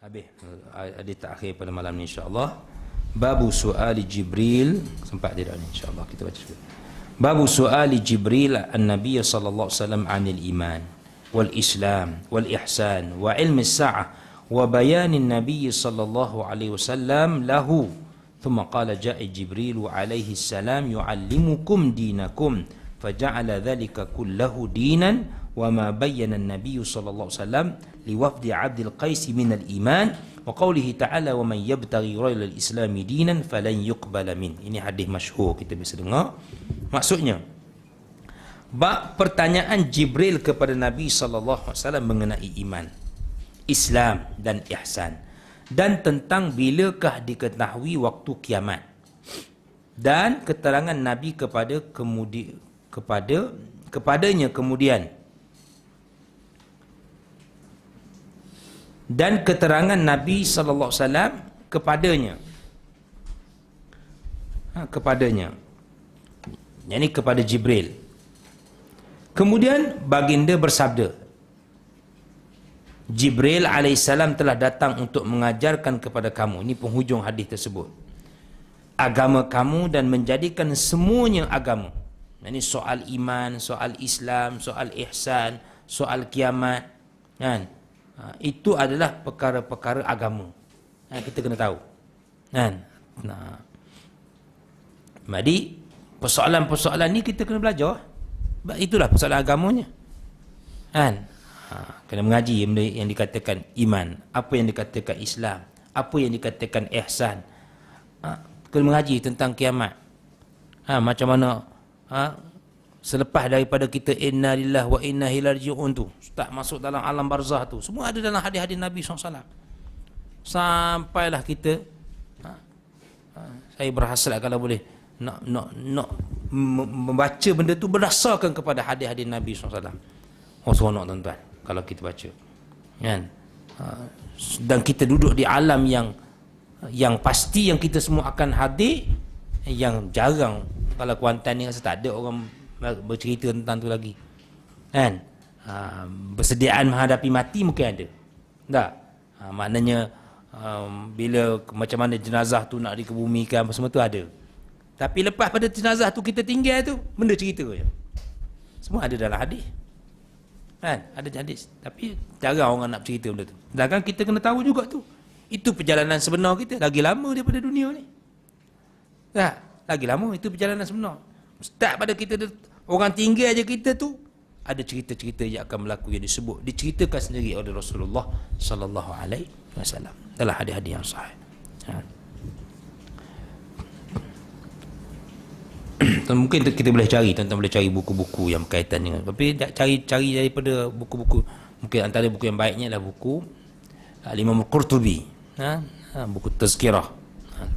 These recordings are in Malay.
Habis hadis terakhir pada malam ni insya-Allah. Babu su'ali Jibril, sempat tidak ni insya-Allah kita baca sekali. Babu su'ali Jibril an-nabiy sallallahu alaihi wasallam 'anil iman wal islam wal ihsan wa ilmi as-sa'ah wa bayanin nabiy sallallahu alaihi wasallam lahu. Thumma qala ja'a Jibril alaihi salam yu'allimukum dinakum faja'ala dhalika kullahu dinan wa ma bayyana an-nabiy sallallahu alaihi wasallam liwafdi 'Abdul Qais min al-iman wa qawlihi ta'ala wa man yabtaghi ghayra al-islam dinan falan yuqbala min. Ini hadis masyhur kita biasa dengar. Maksudnya bab pertanyaan Jibril kepada Nabi sallallahu alaihi wasallam mengenai iman, Islam dan ihsan, dan tentang bilakah diketahui waktu kiamat, dan keterangan Nabi kepadanya kemudian, dan keterangan Nabi sallallahu alaihi wasallam kepadanya, yakni kepada Jibril. Kemudian baginda bersabda, Jibril alaihissalam telah datang untuk mengajarkan kepada kamu, ini penghujung hadis tersebut, agama kamu dan menjadikan semuanya agama. Ini soal iman, soal Islam, soal ihsan, soal kiamat, kan? Itu adalah perkara-perkara agama. Kita kena tahu, kan? Jadi persoalan-persoalan ni kita kena belajar. Itulah persoalan agamanya, kan? Kena mengaji benda yang dikatakan iman, apa yang dikatakan Islam, apa yang dikatakan ihsan. Kena mengaji tentang kiamat. Macam mana selepas daripada kita inna lillahi wa inna ilaihi raji'un tu, tak masuk dalam alam barzah tu, semua ada dalam hadis-hadis Nabi SAW. Sampailah kita saya berhasrat kalau boleh nak membaca benda tu berdasarkan kepada hadis-hadis Nabi SAW. Seronok tuan-tuan kalau kita baca, kan? Dan kita duduk di alam yang pasti, yang kita semua akan hadir, yang jarang. Kalau Kuantan ni rasa tak ada orang bercerita tentang tu lagi, kan? Persediaan menghadapi mati mungkin ada, tak? Maknanya bila macam mana jenazah tu nak dikebumikan, semua tu ada. Tapi lepas pada jenazah tu kita tinggal tu, benda cerita je. Semua ada dalam hadis, kan? Ada hadis, tapi jarang orang nak cerita benda tu. Sedangkan kita kena tahu juga tu, itu perjalanan sebenar kita. Lagi lama daripada dunia ni, tak? Lagi lama, itu perjalanan sebenar. Start pada kita, orang tinggal aja kita tu, ada cerita-cerita yang akan berlaku yang disebut, diceritakan sendiri oleh Rasulullah sallallahu alaihi wasallam dalam hadis-hadis yang sahih. Mungkin kita boleh cari, tuan-tuan boleh cari buku-buku yang berkaitan dengan, tapi cari daripada buku-buku, mungkin antara buku yang baiknya adalah buku Imam Al-Qurtubi, buku Tazkirah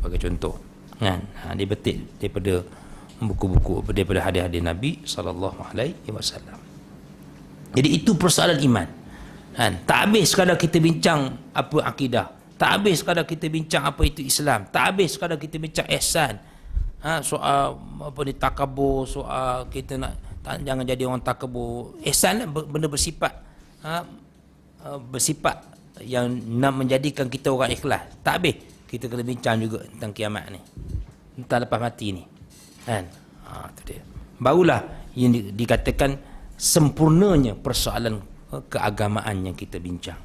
sebagai contoh, kan? Dia betik daripada buku-buku, daripada hadis-hadis Nabi sallallahu alaihi wasallam. Jadi itu persoalan iman, kan? Tak habis sekadar kita bincang apa akidah, tak habis sekadar kita bincang apa itu Islam, tak habis sekadar kita bincang ihsan, soal apa ni, takabur, soal kita nak jangan jadi orang takabur. Ihsan benda bersifat yang nak menjadikan kita orang ikhlas. Tak habis kita kena bincang juga tentang kiamat ni, tentang lepas mati ni, kan? Itu dia. Barulah yang dikatakan sempurnanya persoalan keagamaan yang kita bincang.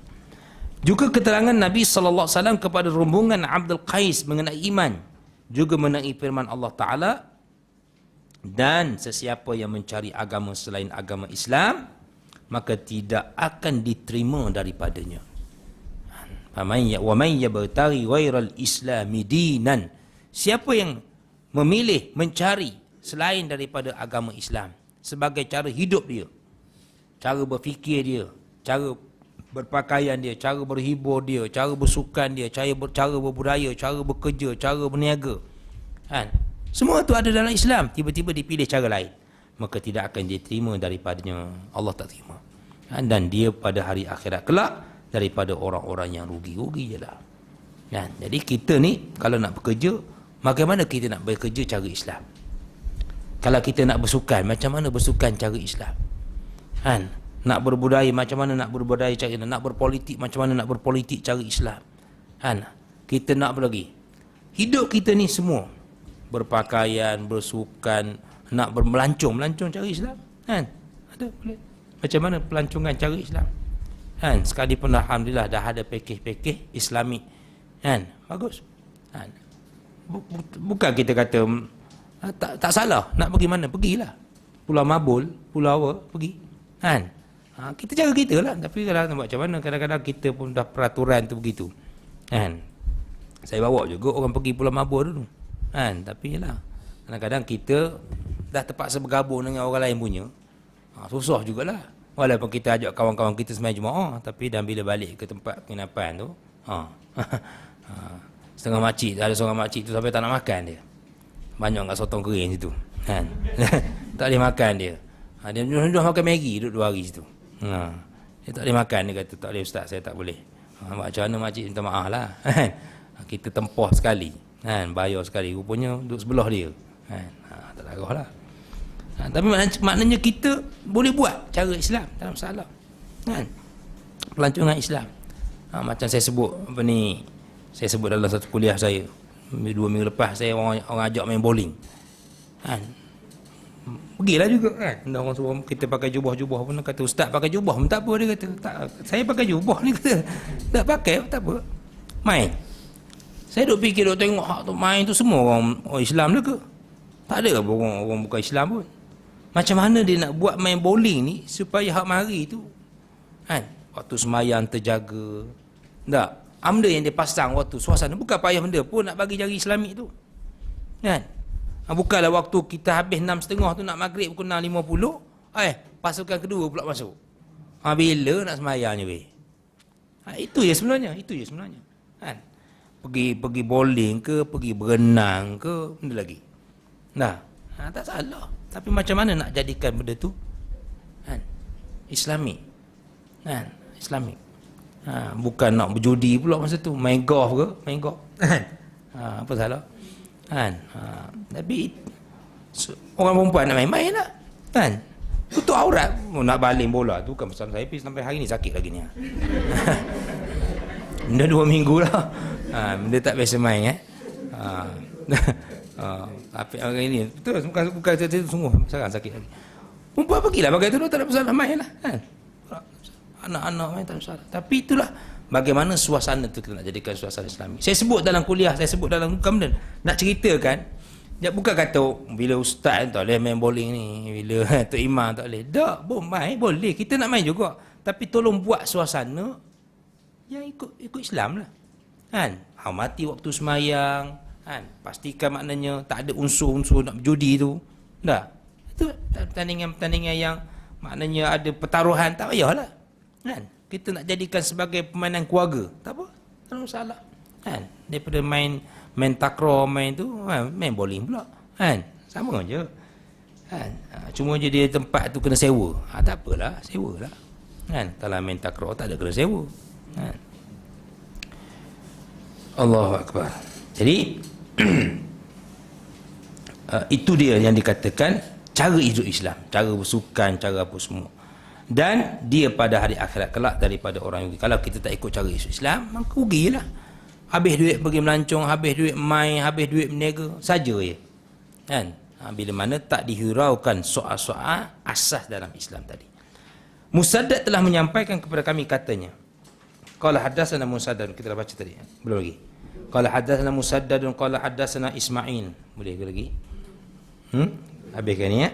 Juga keterangan Nabi sallallahu alaihi wasallam kepada rombongan Abdul Qais mengenai iman, juga mengenai firman Allah Ta'ala, dan sesiapa yang mencari agama selain agama Islam, maka tidak akan diterima daripadanya. Wa man yabtaghi ghairal islami dinan, siapa yang memilih mencari selain daripada agama Islam sebagai cara hidup dia, cara berfikir dia, cara berpakaian dia, cara berhibur dia, cara bersukan dia, cara berbudaya, cara bekerja, cara berniaga, kan? Semua tu ada dalam Islam. Tiba-tiba dipilih cara lain, maka tidak akan diterima daripadanya. Allah tak terima, kan? Dan dia pada hari akhirat kelak daripada orang-orang yang rugi-rugi je lah, kan? Jadi kita ni kalau nak bekerja, bagaimana kita nak bekerja cara Islam? Kalau kita nak bersukan, macam mana bersukan cara Islam, kan? Nak berbudaya, macam mana nak berbudaya cara Islam? Nak berpolitik, macam mana nak berpolitik cara Islam? Kan? Kita nak apa lagi? Hidup kita ni semua berpakaian, bersukan, nak bermelancong, melancong cara Islam. Kan? Ada boleh. Macam mana pelancongan cara Islam? Kan? Sekali pun alhamdulillah dah ada pakej-pakej Islamik. Kan? Bagus. Kan? Bukan kita kata tak salah, nak pergi mana? Pergilah. Pulau Mabul, pulau apa? Pergi. Kan? Kita cara kita lah. Tapi kalau nak buat macam mana, kadang-kadang kita pun dah peraturan tu begitu. Kan? Saya bawa juga orang pergi Pulau Mabul dulu. Kan? Tapi yalah, kadang-kadang kita dah terpaksa bergabung dengan orang lain punya. Susah jugalah. Walaupun kita ajak kawan-kawan kita sembahyang Jumaat, tapi dan bila balik ke tempat penginapan tu, setengah makcik, ada seorang makcik tu sampai tak nak makan dia. Banyak kat sotong kering situ. Kan? Tak boleh makan dia. Dia dah makan Maggi duduk 2 hari situ. Dia tak boleh makan, dia kata tak boleh ustaz, saya tak boleh. Macam mana makcik minta maaf lah. Kita tempoh sekali. Kan? Bayar sekali. Rupanya duduk sebelah dia. Kan? Tak larah lah. Tapi maknanya kita boleh buat cara Islam, tak ada masalah. Kan? Pelancongan Islam. Macam saya sebut apa ni, saya sebut dalam satu kuliah saya 2 minggu lepas, saya orang ajak main bowling. Kan? Pergilah juga kan. Orang suruh kita pakai jubah-jubah pun kata ustaz pakai jubah pun tak apa, dia kata. Tak, saya pakai jubah ni kata. Tak pakai tak apa. Main. Saya duk fikir, duk tengok hak tu main tu semua orang Islam lah ke? Tak ada orang bukan Islam pun. Macam mana dia nak buat main bowling ni supaya hak mari tu kan waktu semayang terjaga. Tak. Benda yang dia pasang waktu suasana bukan payah benda pun nak bagi jari Islamik tu. Kan? Bukanlah waktu kita habis 6.30 tu nak maghrib pukul 6.50, pasukan kedua pula masuk. Bila nak semayang ni weh? Itu je sebenarnya, Kan? Pergi bowling ke, pergi berenang ke, benda lagi. Nah, tak salah. Tapi macam mana nak jadikan benda tu kan Islamik? Kan? Islamik. Bukan nak berjudi pula masa tu, main golf ke, main golf. Kan? Apa salah? Kan? Tapi orang perempuan nak main-main lah. Kan? Tutup aurat. Nak baling bola tu kan pasal saya sampai hari ni sakit lagi ni. Benda 2 minggu lah. Benda tak biasa main tapi hari ni betul, bukan itu sungguh sekarang sakit lagi. Perempuan pergilah pakai tu, tak ada masalah, main lah kan. Anak-anak main tak ada masalah. Tapi itulah bagaimana suasana tu kita nak jadikan suasana Islami. Saya sebut dalam kuliah, saya sebut dalam bukan nak ceritakan. Bukan kata bila ustaz tak boleh main bowling ni, bila Tok Imam tak boleh. Tak, main boleh, kita nak main juga. Tapi tolong buat suasana yang ikut Islam lah. Kan? Hormati waktu semayang, kan? Pastikan maknanya tak ada unsur-unsur nak berjudi tu. Tak. Itu pertandingan-pertandingan yang maknanya ada pertaruhan, tak payahlah. Kan? Kita nak jadikan sebagai permainan keluarga, tak apa, tak ada masalah. Kan? Daripada main takraw, main tu, main bowling pula. Kan? Sama je. Kan? Cuma je dia tempat tu kena sewa. Tak apalah, sewa lah. Kan? Kalau main takraw tak ada kena sewa. Kan? Allahu Akbar. Jadi itu dia yang dikatakan cara hidup Islam, cara bersukan, cara apa semua. Dan dia pada hari akhirat kelak daripada orang yang kalau kita tak ikut cara hidup Islam, maka rugilah. Habis duit pergi melancong, habis duit main, habis duit berniaga saja ya. Kan? Bila mana tak dihiraukan soal-soal asas dalam Islam tadi. Musaddad telah menyampaikan kepada kami katanya. Qala haddatsana Musaddad, kita dah baca tadi. Belum lagi. Qala haddatsana Musaddad, qala haddatsana Ismail. Boleh ke lagi? Habiskan ni ya.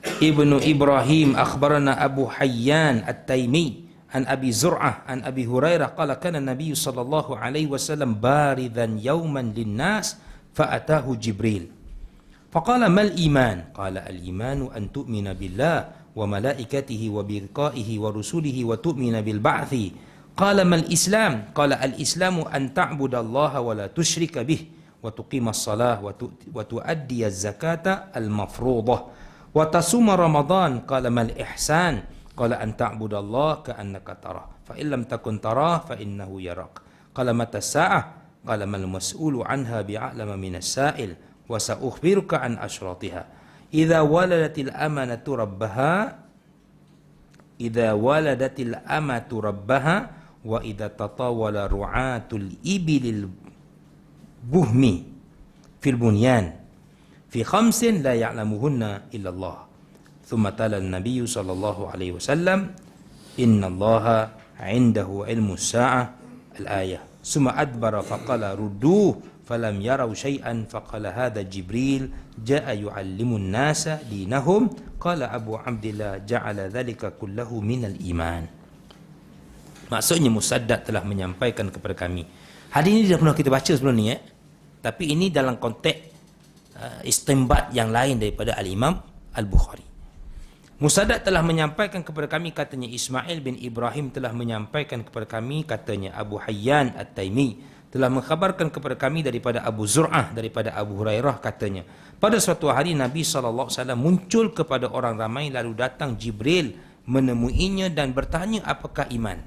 Ibnu Ibrahim akhbarana Abu Hayyan At-Taimi an Abi Zur'ah an Abi Hurairah qala kana Nabi sallallahu alaihi wasallam baridan yawman lin-nas fa'atahu Jibril faqala mal iman qala al-imanu an tu'mina billah wa malaikatihi wa biqaihi wa rusulihi wa tu'mina bil ba'thi qala mal islam qala al-islamu an ta'budallaha wa la tusyrika bih wa tuqimas salah wa tu'addiyaz zakata al-mafruḍah wa tasuma Ramadan qala mal ihsan qala an ta'budallaha ka'annaka tarah fa in lam takun tarah fa innahu yarak qala mata sa'ah qala mal mas'ulu anha bi'alama minas sa'il wa sa'ukhbiruka an asyratiha idza waladatil amanatu rabbaha wa idza tatawala ru'atul ibilil buhmi fil bunyan fi khamsin la ya'lamuhunna illa Allah. Thumma tala an-nabiy sallallahu alaihi wasallam innallaha 'indahu ilmu as-sa'ah al-ayah. Summa adbara faqala rudduh falam yarau syai'an faqala hadha Jibril jaa yu'allimun nasa dinahum qala Abu Abdillah ja'ala dhalika kullahu minal iman. Maksudnya Musaddad telah menyampaikan kepada kami. Hadis ini dah pernah kita baca sebelum ni tapi ini dalam konteks istinbat yang lain daripada Al-Imam Al-Bukhari. Musaddad telah menyampaikan kepada kami, katanya Ismail bin Ibrahim telah menyampaikan kepada kami, katanya Abu Hayyan At-Taimi telah mengkhabarkan kepada kami daripada Abu Zur'ah daripada Abu Hurairah, katanya pada suatu hari Nabi SAW muncul kepada orang ramai, lalu datang Jibril menemuinya dan bertanya apakah iman.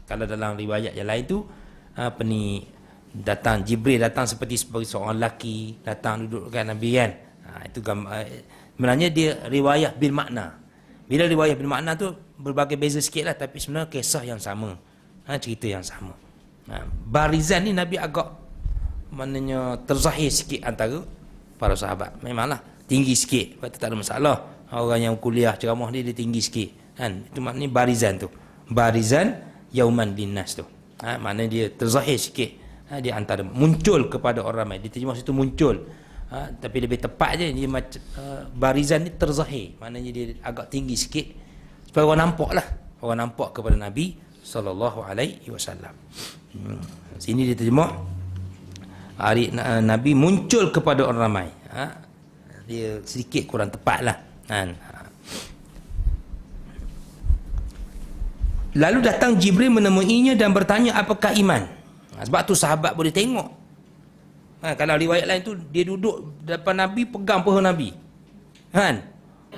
Kalau dalam riwayat yang lain tu datang Jibril datang seperti seorang lelaki datang duduk dekat Nabi kan. Itu sebenarnya dia riwayat bil makna. Bila riwayat bil makna tu berbagai beza sikit lah, tapi sebenarnya kisah yang sama, cerita yang sama. Barizan ni Nabi agak maknanya terzahir sikit antara para sahabat. Memanglah tinggi sikit, lepas tu tak ada masalah. Orang yang kuliah ceramah dia tinggi sikit kan. Itu maknanya barizan tu. Barizan yauman linnas tu. Maknanya dia terzahir sikit. Dia antara muncul kepada orang ramai. Dia terjemah situ muncul. Tapi lebih tepat je dia macam barizan ni terzahir, maknanya dia agak tinggi sikit supaya orang nampak lah, orang nampak kepada Nabi sallallahu alaihi wasallam. Sini dia terjemah hari Nabi muncul kepada orang ramai. Dia sedikit kurang tepat lah kan. Lalu datang Jibril menemuinya dan bertanya apakah iman. Sebab tu sahabat boleh tengok. Kalau riwayat lain tu dia duduk depan Nabi, pegang paha Nabi kan,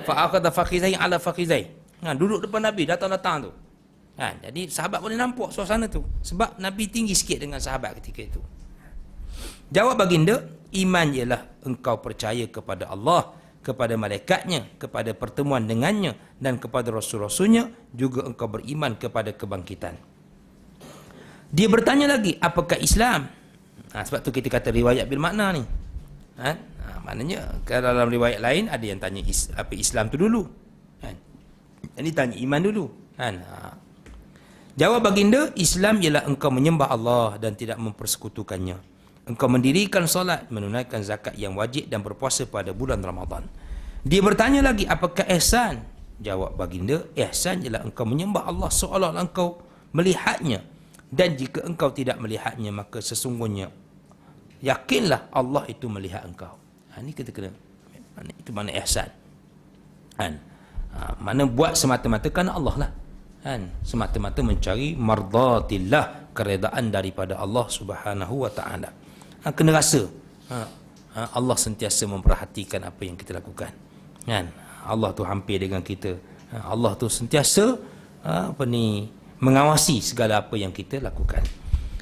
fa akhadha fakhizai ala fakhizai, duduk depan Nabi, datang-datang tu kan. Jadi sahabat boleh nampak suasana tu sebab Nabi tinggi sikit dengan sahabat ketika itu. Jawab baginda, iman ialah engkau percaya kepada Allah, kepada malaikatnya, kepada pertemuan dengannya dan kepada rasul-rasulnya, juga engkau beriman kepada kebangkitan. Dia bertanya lagi, apakah Islam? Sebab tu kita kata riwayat bil makna ni. Maknanya kalau dalam riwayat lain ada yang tanya apa Islam tu dulu. Ini tanya iman dulu. Jawab baginda, Islam ialah engkau menyembah Allah dan tidak mempersekutukannya. Engkau mendirikan solat, menunaikan zakat yang wajib dan berpuasa pada bulan Ramadan. Dia bertanya lagi, apakah ihsan? Jawab baginda, ihsan ialah engkau menyembah Allah seolah-olah engkau melihatnya. Dan jika engkau tidak melihatnya, maka sesungguhnya yakinlah Allah itu melihat engkau. Ini kita kena, itu mana ihsan. Mana buat semata-mata kerana Allah lah. Semata-mata mencari mardatillah, keredaan daripada Allah Subhanahu wa taala. Kena rasa Allah sentiasa memperhatikan apa yang kita lakukan. Allah tu hampir dengan kita. Allah tu sentiasa mengawasi segala apa yang kita lakukan.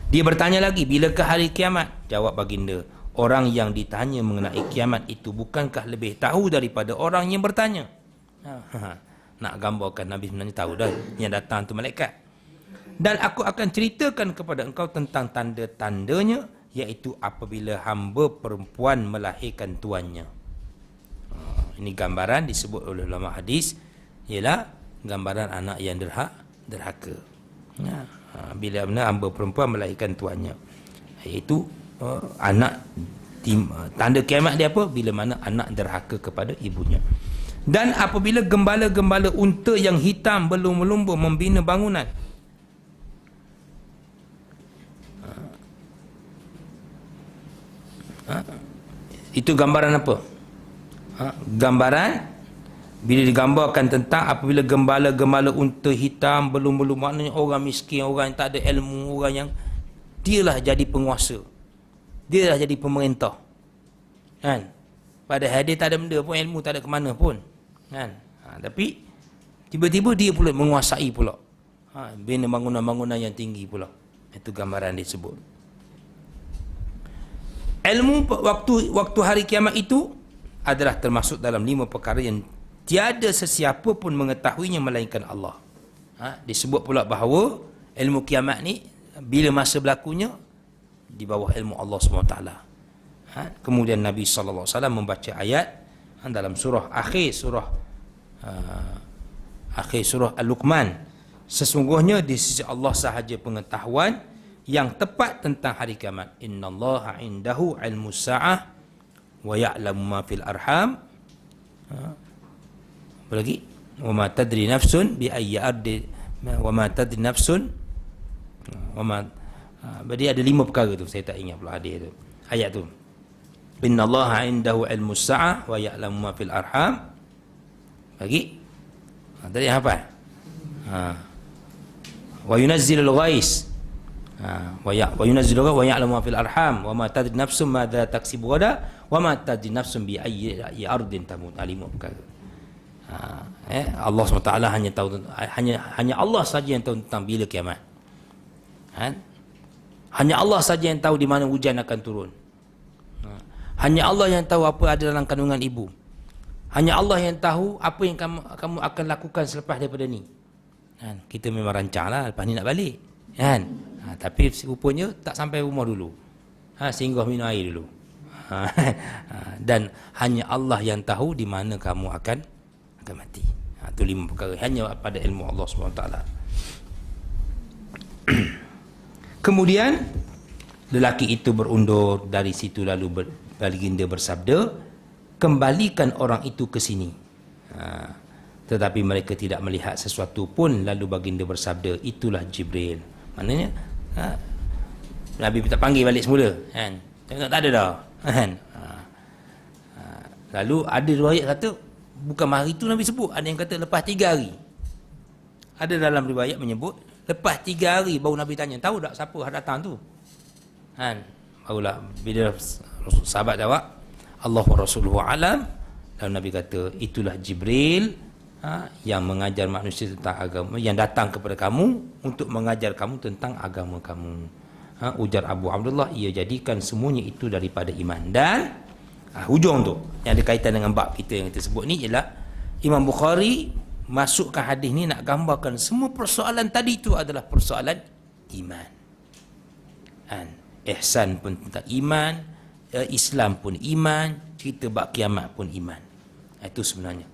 Dia bertanya lagi, bilakah hari kiamat? Jawab baginda, orang yang ditanya mengenai kiamat itu bukankah lebih tahu daripada orang yang bertanya? Nak gambarkan Nabi sebenarnya tahu dah yang datang tu malaikat. Dan aku akan ceritakan kepada engkau tentang tanda-tandanya, iaitu apabila hamba perempuan melahirkan tuannya. Ini gambaran disebut oleh ulama hadis, ialah gambaran anak yang derhaka. Bila hamba perempuan melahirkan tuannya, iaitu anak tanda kiamat dia apa? Bila mana anak derhaka kepada ibunya. Dan apabila gembala-gembala unta yang hitam berlumba-lumba membina bangunan. Itu gambaran apa? Gambaran bila digambarkan tentang apabila gembala-gembala unta hitam berlumba-lumba, maknanya orang miskin, orang yang tak ada ilmu, orang yang dialah jadi penguasa, dialah jadi pemerintah kan. Padahal dia tak ada benda pun, ilmu tak ada ke mana pun kan. Tapi tiba-tiba dia pula menguasai pula, bina bangunan-bangunan yang tinggi pula. Itu gambaran disebut. Ilmu waktu hari kiamat itu adalah termasuk dalam 5 perkara yang tiada sesiapa pun mengetahuinya melainkan Allah. Disebut pula bahawa ilmu kiamat ni bila masa berlakunya di bawah ilmu Allah SWT. Kemudian Nabi SAW membaca ayat dalam surah akhir surah Al-Luqman, sesungguhnya di sisi Allah sahaja pengetahuan yang tepat tentang hari kiamat. Innallaha indahu ilmus sa'ah wa ya'lamu ma fil arham. Apa lagi? Wa ma tadri nafsun bi ayyi ardi wa ma tadri nafsun wa ma. Berarti ada 5 perkara tu, saya tak ingat pula hadis tu. Ayat tu. Innallaha indahu ilmus sa'ah wa ya'lamu ma fil arham. Lagi? Tadi apa? Wa yunazzilul ghais. Wa yunazzilul wa ya'lamu ma fil arham wa ma tadri nafsun madza taksibu ghadan wa ma tadri nafsun bi ayyi ardin tamut. 5 perkara. Allah SWT hanya tahu, hanya Allah saja yang tahu tentang bila kiamat. Hanya Allah saja yang tahu di mana hujan akan turun. Hanya Allah yang tahu apa ada dalam kandungan ibu. Hanya Allah yang tahu apa yang kamu akan lakukan selepas daripada ni. Kita memang rancanglah lepas ni nak balik. Tapi rupanya tak sampai rumah dulu. Singgah minum air dulu. Dan hanya Allah yang tahu di mana kamu akan mati. Itu 5 perkara hanya pada ilmu Allah SWT. Kemudian lelaki itu berundur, dari situ lalu baginda bersabda, kembalikan orang itu ke sini. Tetapi mereka tidak melihat sesuatu pun. Lalu baginda bersabda, itulah Jibril. Maknanya Nabi tak panggil balik semula, tengok tak ada dah. Lalu ada riwayat kata bukan hari itu Nabi sebut, ada yang kata lepas 3 hari. Ada dalam riwayat menyebut lepas 3 hari baru Nabi tanya, tahu tak siapa datang tu? Barulah bila sahabat jawab, Allah wa Rasuluhu alam. Lalu Nabi kata, itulah Jibril yang mengajar manusia tentang agama, yang datang kepada kamu untuk mengajar kamu tentang agama kamu. Ujar Abu Abdullah, ia jadikan semuanya itu daripada iman. Dan hujung tu yang ada kaitan dengan bab kita yang kita sebut ni ialah Imam Bukhari masukkan hadis ni nak gambarkan semua persoalan tadi itu adalah persoalan iman. Ihsan pun tentang iman, Islam pun iman, cerita bab kiamat pun iman. Itu sebenarnya.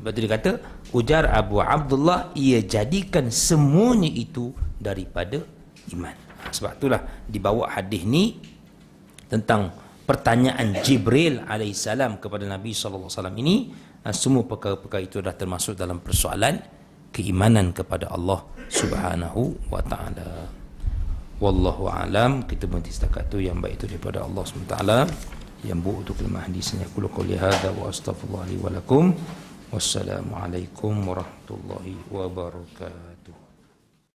Betul dia kata, ujar Abu Abdullah, ia jadikan semuanya itu daripada iman. Sebab itulah dibawa hadis ni tentang pertanyaan Jibril alaihissalam kepada Nabi SAW ini. Semua perkara-perkara itu dah termasuk dalam persoalan keimanan kepada Allah Subhanahu wa ta'ala. Wallahu a'lam. Kita berhenti setakat tu. Yang baik itu daripada Allah SWT, yang buruk itu kelemahan hadisnya. Qul qouli hadza wa astaghfirullah li wa lakum. Wassalamualaikum warahmatullahi wabarakatuh.